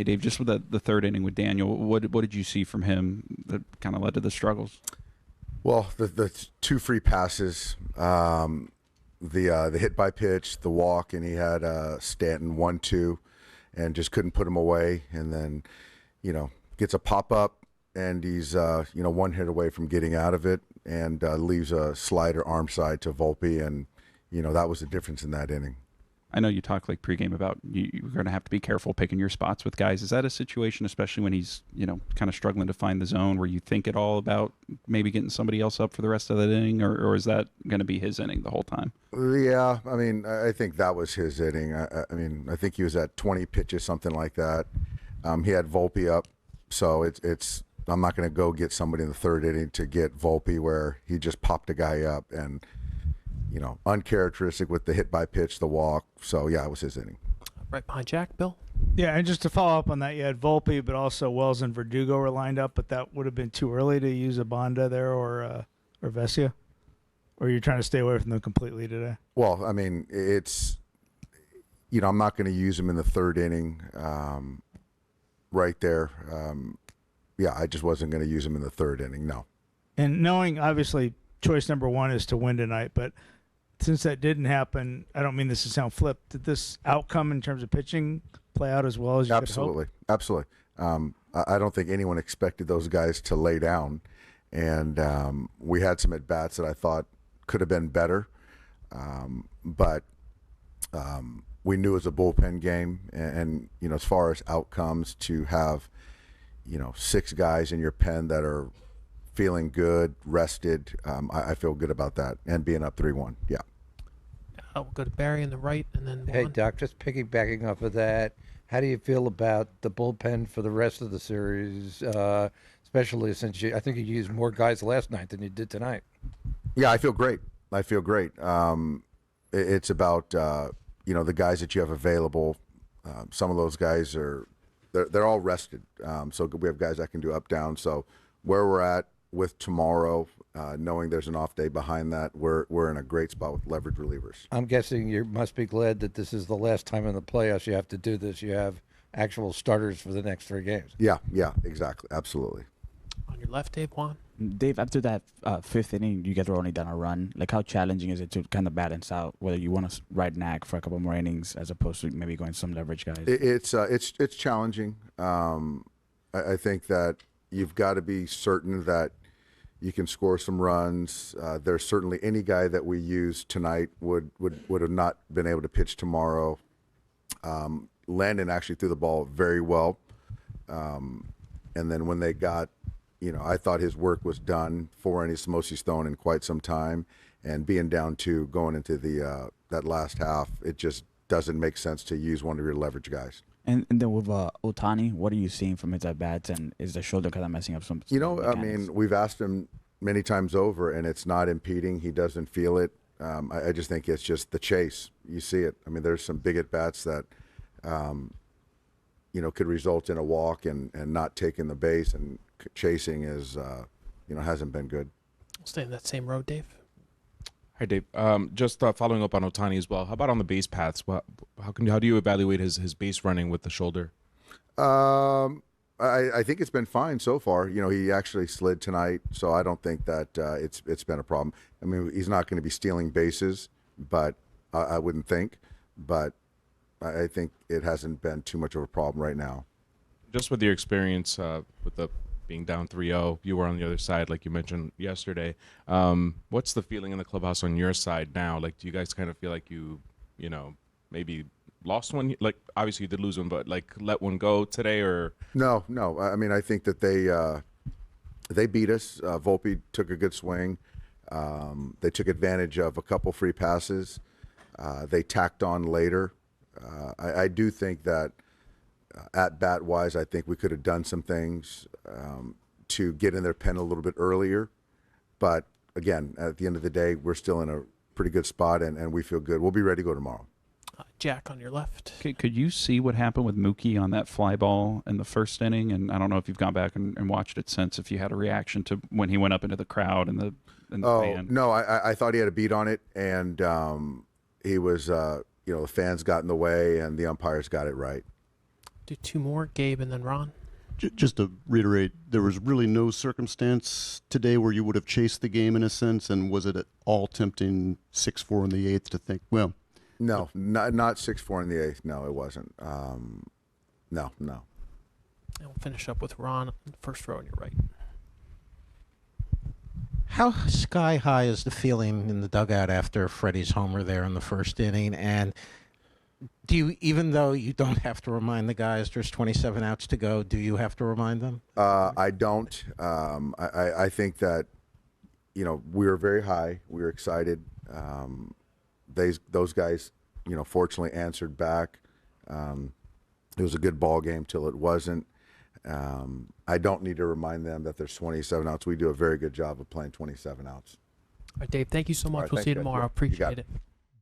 Hey, Dave, just with the third inning with Daniel, what did you see from him that kind of led to the struggles? Well, the two free passes, the hit by pitch, the walk, and he had Stanton 1-2, and just couldn't put him away. And then, gets a pop up, and he's one hit away from getting out of it, and leaves a slider arm side to Volpe, and that was the difference in that inning. I know you talked like pregame about you're going to have to be careful picking your spots with guys. Is that a situation, especially when he's kind of struggling to find the zone, where you think it all about maybe getting somebody else up for the rest of that inning, or is that going to be his inning the whole time? Yeah, I mean, I think that was his inning. I think he was at 20 pitches, something like that. He had Volpe up, so it's. I'm not going to go get somebody in the third inning to get Volpe where he just popped a guy up and. Uncharacteristic with the hit by pitch, the walk. So, yeah, it was his inning. Right behind Jack, Bill. Yeah, and just to follow up on that, you had Volpe, but also Wells and Verdugo were lined up, but that would have been too early to use a Bonda there or Vesia? Or you're trying to stay away from them completely today? Well, I mean, it's, I'm not going to use him in the third inning right there. I just wasn't going to use him in the third inning, no. And knowing, obviously, choice number one is to win tonight, but since that didn't happen, I don't mean this to sound flip. Did this outcome in terms of pitching play out as well as you could hope? Absolutely. I don't think anyone expected those guys to lay down, and we had some at bats that I thought could have been better, but we knew it was a bullpen game, and as far as outcomes, to have 6 guys in your pen that are feeling good, rested, I feel good about that, and being up 3-1. Yeah. We'll go to Barry in the right, and then Hey, Juan. Doc, just piggybacking off of that, how do you feel about the bullpen for the rest of the series, especially since I think you used more guys last night than you did tonight? Yeah, I feel great. It's about the guys that you have available. Some of those guys they're all rested. So we have guys that can do up down. So where we're at with tomorrow, knowing there's an off day behind that, we're in a great spot with leverage relievers. I'm guessing you must be glad that this is the last time in the playoffs you have to do this. You have actual starters for the next 3 games. Yeah, exactly, absolutely. On your left, Dave, Juan. Dave, after that 5th inning, you guys were only down a run. Like, how challenging is it to kind of balance out whether you want to ride Knack for a couple more innings as opposed to maybe going some leverage guys? It's challenging. I think that you've got to be certain that you can score some runs. There's certainly any guy that we use tonight would have not been able to pitch tomorrow. Landon actually threw the ball very well. And then when they got, I thought his work was done. 4 innings, most he's thrown in quite some time. And being down 2 going into the that last half, it just doesn't make sense to use one of your leverage guys. And then with Ohtani, what are you seeing from his at-bats, and is the shoulder kind of messing up some mechanics? We've asked him many times over, and it's not impeding. He doesn't feel it. I just think it's just the chase. You see it. I mean, there's some big at-bats that, could result in a walk and not taking the base, and chasing is, hasn't been good. We'll stay in that same road, Dave. Hi, Dave. Just following up on Ohtani as well. How about on the base paths? How do you evaluate his base running with the shoulder? I think it's been fine so far. He actually slid tonight, so I don't think that it's been a problem. I mean, he's not going to be stealing bases, but I wouldn't think. But I think it hasn't been too much of a problem right now. Just with your experience with the being down 3-0, you were on the other side, like you mentioned yesterday. What's the feeling in the clubhouse on your side now? Like, do you guys kind of feel like you maybe lost one? Like, obviously you did lose one, but like let one go today, or? No. I mean, I think that they beat us. Volpe took a good swing. They took advantage of a couple free passes. They tacked on later. I do think that at bat wise, I think we could have done some things to get in their pen a little bit earlier. But again, at the end of the day, we're still in a pretty good spot, and we feel good. We'll be ready to go tomorrow. Jack on your left. Could you see what happened with Mookie on that fly ball in the first inning? And I don't know if you've gone back and watched it since, if you had a reaction to when he went up into the crowd and the fan. No, I thought he had a beat on it, and he was, the fans got in the way, and the umpires got it right. Do two more, Gabe and then Ron. Just to reiterate, there was really no circumstance today where you would have chased the game in a sense, and was it at all tempting 6-4 in the eighth to think, well, No, not 6-4 in the eighth. No, it wasn't. No. And we'll finish up with Ron, first row on your right. How sky high is the feeling in the dugout after Freddie's homer there in the first inning? And do you, even though you don't have to remind the guys there's 27 outs to go, do you have to remind them? I don't. I think that, we were very high. We were excited. Those guys, fortunately answered back. It was a good ball game till it wasn't. I don't need to remind them that there's 27 outs. We do a very good job of playing 27 outs. All right, Dave, thank you so much. All right, We'll thanks, see you guys. tomorrow. Yeah, you got Appreciate it. it.